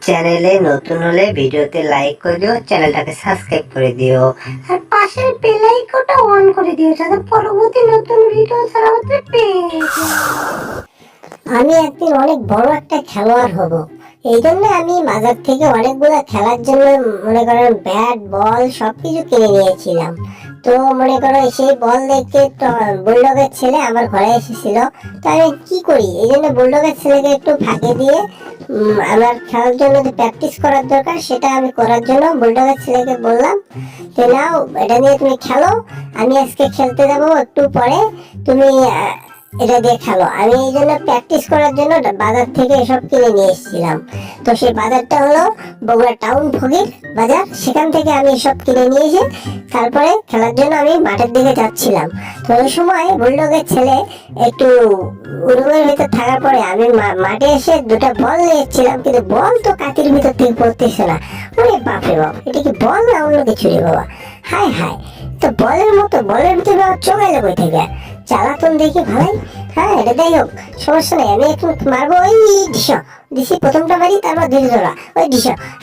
চ্যানেলে নতুন হলে ভিডিওতে লাইক করে দিও, চ্যানেলটাকে সাবস্ক্রাইব করে দিও আর পাশের বেল আইকনটা অন করে দিও যাতে পরবর্তী নতুন ভিডিও ছাড়া হতে পেয়ে যাও। আমি একদিন অনেক বড় একটা খেলোয়াড় হব, এই জন্য আমি বাজার থেকে অনেকগুলো খেলার জন্য মনে করেন ব্যাট বল সবকিছু কিনে নিয়েছিলাম। তো মনে করো সেই বল দেখতে বুলডগের ছেলে আমার ঘরে এসেছিল। তো আমি কি করি, এই জন্য বুলডগের ছেলেকে একটু ফাঁকে দিয়ে আমার খেলার জন্য যে প্র্যাকটিস করার দরকার সেটা আমি করার জন্য বুলডগের ছেলেকে বললাম যে নাও এটা নিয়ে তুমি খেলো, আমি আজকে খেলতে যাবো একটু পরে, তুমি এটা দিয়ে খেলো। আমি এই জন্য প্র্যাকটিস করার জন্য বাজার থেকে এসব কিনে নিয়ে এসেছিলাম। তো সেই বাজারটা হলো বগুড়া টাউন ফকির বাজার, সেখান থেকে আমি এসব কিনে নিয়ে এসে তারপরে খেলার জন্য আমি মাঠের দিকে যাচ্ছিলাম। তো ওই সময় বুলডগের ছেলে একটু রুমের ভিতর থাকার পরে আমি মাঠে এসে দুটো বল নিয়েছিলাম, কিন্তু বল তো কাতির ভিতর থেকে পড়তেছে না। ওরে বাপরে বাপ, এটা কি বল না অন্য কিছু রে বাবা? হায় হায়, তো বলের মতো বলের ভিতরে চলে যাবো থেকে চালাতন দেখি ভাই। হ্যাঁ এটা যাই হোক, সমস্যা নেই, আমি একটু মারবো। ওই দিছি প্রথমটা মারি, তারপর ধীরে ধরা ওই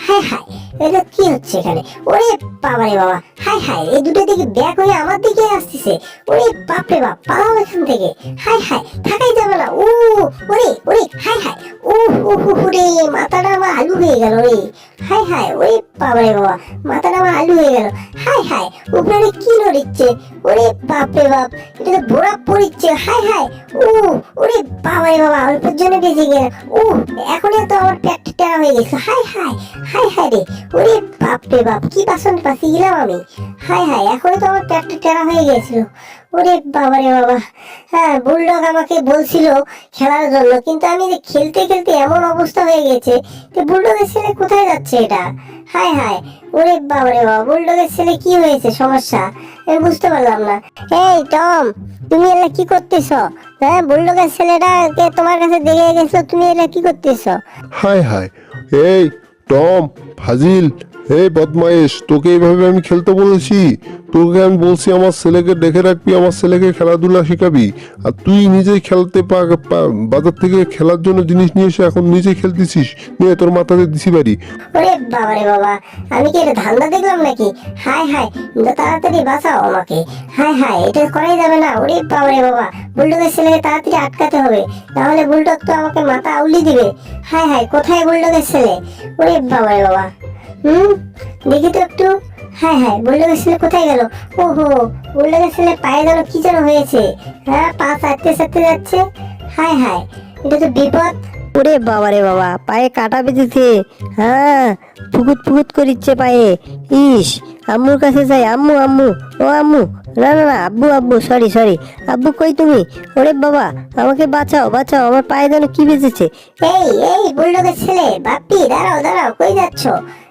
হায় হায়, এটা কি হচ্ছে এখানে? ওরে বাবারে বাবা, হায় হায়, এই দুটো দিকে ব্যাক হয়ে আমার দিকে আসতেছে। ওরে বাপরে বাপ, পালাও এখান থেকে। হায় হায়, থাকাই যাবে না। ওরে ওরে হায় হায়, রে মাথাটা আমার আলু হয়ে গেল রে। হায় হায়, ওরে বাবারে বাবা, মাথাটা আমার আলু হয়ে গেল। হায় হায়, উপরে কি নড়িচ্ছে? ওরে বাপরে বাপ, এটা তো বোরা পড়িচ্ছে। হায় হায়, ওরে বাবারে বাবা, অল্পের জন্য বেঁচে গেল। এখন তো আমার পেটটা টেরা হয়ে গেছে। হায় হায়, হায় হায় রে, ওরে বাপরে বাপ, কি বাসন পাশে গেলাম আমি। হায় হায়, এখন তো আমার পেটটা টেরা হয়ে গেছিল। ওরে বাবারে বাবা। হ্যাঁ, বুলডগ আমাকে বলছিল খেলার জন্য, কিন্তু আমি যে খেলতে খেলতে এমন অবস্থা হয়ে গেছে যে বুলডগের ছেলে কোথায় যাচ্ছে এটা? হায় হায়, ওরে বাবারে বাবা, বুলডগের ছেলে কি হয়েছে, সমস্যা আমি বুঝতে পারলাম না। এই টম, তুমি এলা কি করতেছ? হ্যাঁ, বুলডগের ছেলেটাকে তোমার কাছে দেখে গেছো, তুমি এলা কি করতেছ? হায় হায়, এই টম, ফাজিল, এই বদমাইশ, তোকে এইভাবে আমি খেলতে বলেছি? তোকে আমি বলছি আমার ছেলেকে দেখে রাখবি, আমার ছেলেকে খেলাধুলা শেখাবি, আর তুই নিজেই খেলতে বাজার থেকে খেলার জন্য জিনিস নিয়ে এসে এখন নিজে খেলতেছিস। নিয়ে তোর মাথাতে দিছি বাড়ি। ওরে বাবারে বাবা, আমি কি এটা ধান্দা দেখলাম নাকি? হায় হায়, তাড়াতাড়ি বাঁচাও আমাকে। হায় হায়, এটা করাই যাবে না। ওরে বাবারে বাবা, বুলডগের ছেলেকে তাড়াতাড়ি আটকাতে হবে, তাহলে বুলডগ তো আমাকে মাথা আউলি দিবে। হায় হায়, কোথায় বুলডগের ছেলে? ওরে বাবারে বাবা, দেখি তো একটু। হায় হায়, বুলডগের ছেলে কোথায় গেল? ওহো, বুলডগের ছেলে পায়ে যেন কি যেন হয়েছে। হ্যাঁ, পা চাটতে চাটতে যাচ্ছে। হায় হায়, এটা তো বিপদ। ওরে বাবারে বাবা, পায়ে কাটা বেঁধেছে। হ্যাঁ, ফুকুত ফুকুত করিচ্ছে পায়ে। ইস, আম্মুর কাছে যাই। আম্মু আম্মু, ও আম্মু, না না না, আব্বু আব্বু, সরি সরি, আব্বু কই তুমি? ওরে বাবা, আমাকে বাঁচাও বাঁচাও, আমার পায়ে যেন কি বেঁধেছে। এই বুলডগের ছেলে, বাপ্পি, দাঁড়াও দাঁড়াও, কই যাচ্ছ?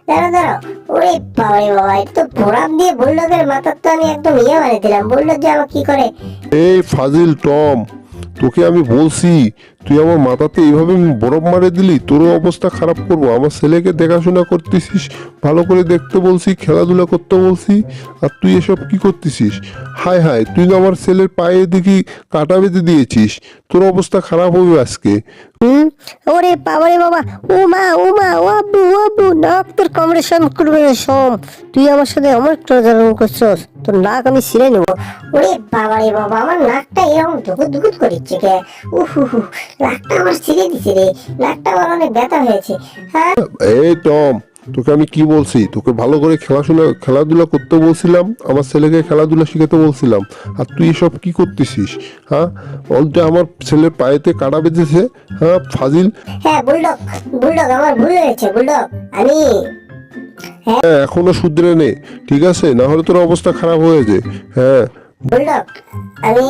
দাঁড়াও দাঁড়াও। ওরে বাবারে বাবা, এটা তো বোরাম দিয়ে বুলডগের মাথার তো আমি একদম বানিয়ে দিলাম। বুলডগ যে আমার কি করে? এই ফাজিল টম, তোকে আমি বলছি, তুই আমার মাথাতে এইভাবে বরফ মারে দিলি, তোরও অবস্থা খারাপ করবো। আমার ছেলেকে দেখাশোনা করতেছিস, ভালো করে দেখতে বলছি, খেলাধুলা করতে বলছি, আর তুই এসব কি করতেছিস? হায় হায়, তুই তো আমার ছেলের পায়ে দেখি কাটা বেঁধে দিয়েছিস, তোর অবস্থা খারাপ হবে আজকে। ওরে বাবারে বাবা, ও মা ও মা, ও আব্বু ও আব্বু, নাক তোর কামড়ে সম করবে না সম। তুই আমার সাথে আমার ট্রাজারন করছস, তোর নাক আমি ছিঁড়ে নেবো। ওরে বাবারে বাবা, আমার নাকটা এরকম ধুকুত ধুকুত করিচ্ছে কে? নাকটা আমার ছিঁড়ে দিছে রে, নাকটা আমার অনেক ব্যথা হয়েছে। হ্যাঁ, এই টম, তোকে আমি কি বলছি? তোকে ভালো করে খেলাধুলা করতে বলছিলাম, আমার ছেলেকে খেলাধুলা শিখাতে বলছিলাম, আর তুই এসব কি করতেছিস? হ্যাঁ, অলটা আমার ছেলের পায়েতে কাটা বেঁধেছে। হ্যাঁ ফাজিল। হ্যাঁ বুলডগ, বুলডগ আমার ভুল হয়েছে। বুলডগ, আমি হ্যাঁ, এখনো শুধরে নে, ঠিক আছে? না হলে তোর অবস্থা খারাপ হয়ে যায়। হ্যাঁ বুলডগ, আমি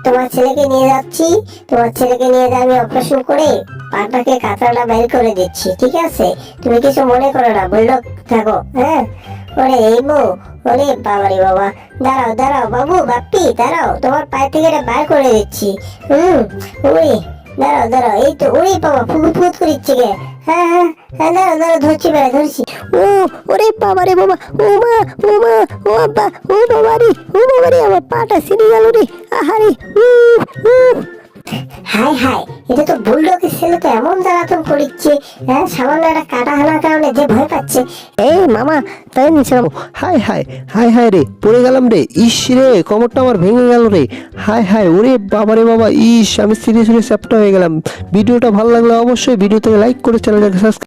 তোমার ছেলেকে নিয়ে যাচ্ছি। তোমার ছেলেকে নিয়ে যা, আমি অপারেশন করে পাটাকে কাঁচাটা বের করে দিচ্ছি, ঠিক আছে? তুমি কিছু মনে করো না, বুলডগ থাকো। হ্যাঁ, ওরে এই বউ, ওরে বাবারে বাবা, দাঁড়াও দাঁড়াও বাবু, বাপ্পি দাঁড়াও, তোমার পায়ে থেকে এটা বার করে দিচ্ছি। ওরে দাঁড়াও দাঁড়াও, এই তো। ওরে বাবা, ফুকুত ফুকুত করিচ্ছে গে। হ্যাঁ হ্যাঁ হ্যাঁ, দাঁড়াও দাঁড়াও, ধরছি বেড়া, ধরছি। ও ওরে বাবারে বাবা, ও মা ও মা, ও আব্বা, ও বাবারে, ও বাবারে, আমার পাটা ছিঁড়ে গেল রে। আহারে, হায় হায়, এটা তো বুলডগের ছেলে, তো এমন জ্বালাতন করিচ্ছে, হ্যাঁ সামান্য একটা কাটা হানার কারণে যে ভয় পাচ্ছে। এই মামা তাই নিছিলাম। হাই হাই হাই হাই রে, পড়ে গেলাম রে, ইস রে কোমরটা আমার ভেঙে গেল রে। হাই হাই, ওরে বাবা রে বাবা, ইস আমি সিরিয়াসলি চ্যাপ্টা হয়ে গেলাম। ভিডিওটা ভালো লাগলে অবশ্যই ভিডিওতে লাইক করে চ্যানেলটাকে সাবস্ক্রাইব